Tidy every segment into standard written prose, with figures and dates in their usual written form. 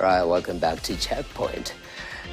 All right, welcome back to Checkpoint.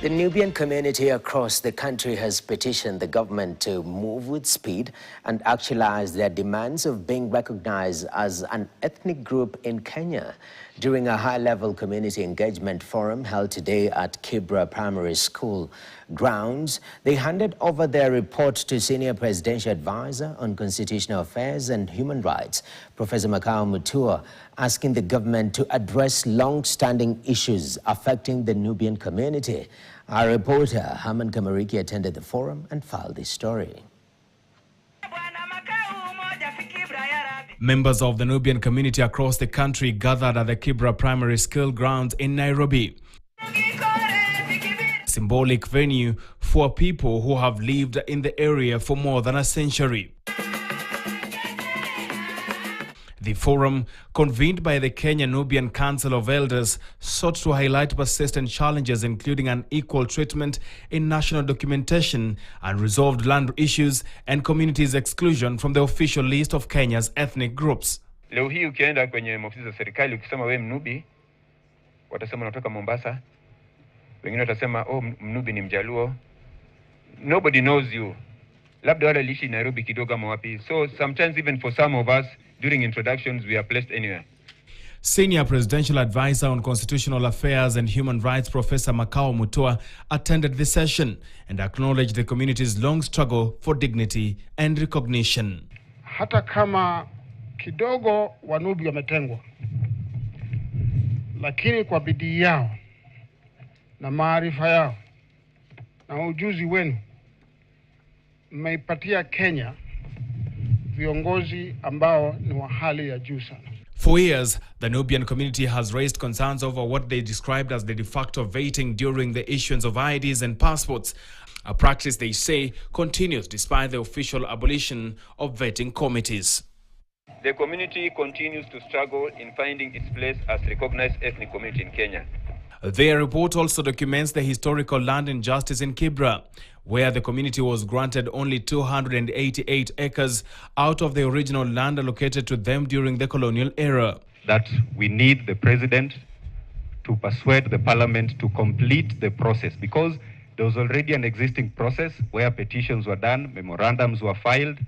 The Nubian community across the country has petitioned the government to move with speed and actualize their demands of being recognized as an ethnic group in Kenya. During a high-level community engagement forum held today at Kibra Primary School grounds, they handed over their report to Senior Presidential Advisor on Constitutional Affairs and Human Rights, Professor Makao Mutua, asking the government to address long-standing issues affecting the Nubian community. Our reporter, Haman Kamariki, attended the forum and filed this story. Members of the Nubian community across the country gathered at the Kibra Primary School grounds in Nairobi. Symbolic venue for people who have lived in the area for more than a century. The forum, convened by the Kenya Nubian Council of Elders, sought to highlight persistent challenges including unequal treatment in national documentation, unresolved land issues, and communities' exclusion from the official list of Kenya's ethnic groups. Leo hii ukienda kwenye ofisi za serikali ukisema wewe Mnubi, watasema unatoka Mombasa. Wengine watasema oh Mnubi ni Mjaluo. Nobody knows you. Labda wale lishi Nairobi kidogo ama wapi. So sometimes even for some of us during introductions we are placed anywhere. Senior Presidential Advisor on Constitutional Affairs and Human Rights, Professor Makao Mutua, attended the session and acknowledged the community's long struggle for dignity and recognition. Hata kama kidogo Wanubi wametengwa, lakini kwa bidii yao na maarifa yao na ujuzi wenu mmeipatia Kenya viongozi ambao ni wa hali ya juu sana. For years, the Nubian community has raised concerns over what they described as the de facto vetting during the issuance of IDs and passports, a practice they say continues despite the official abolition of vetting committees. The community continues to struggle in finding its place as recognized ethnic community in Kenya. Their report also documents the historical land injustice in Kibra, where the community was granted only 288 acres out of the original land allocated to them during the colonial era. That we need the president to persuade the parliament to complete the process, because there was already an existing process where petitions were done, memorandums were filed,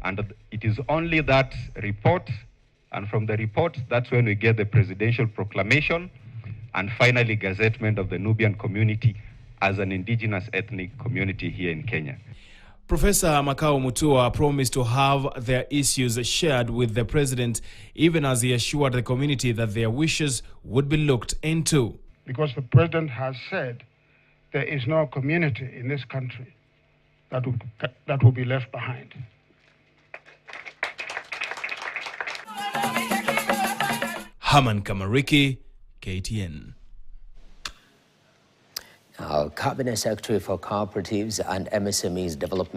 and it is only that report, and from the report, that's when we get the presidential proclamation and finally gazettement of the Nubian community as an indigenous ethnic community here in Kenya. Professor Makao Mutua promised to have their issues shared with the president, even as he assured the community that their wishes would be looked into. Because the president has said there is no community in this country that will be left behind. Haman Kamariki, KTN. Cabinet Secretary for Cooperatives and MSMEs Development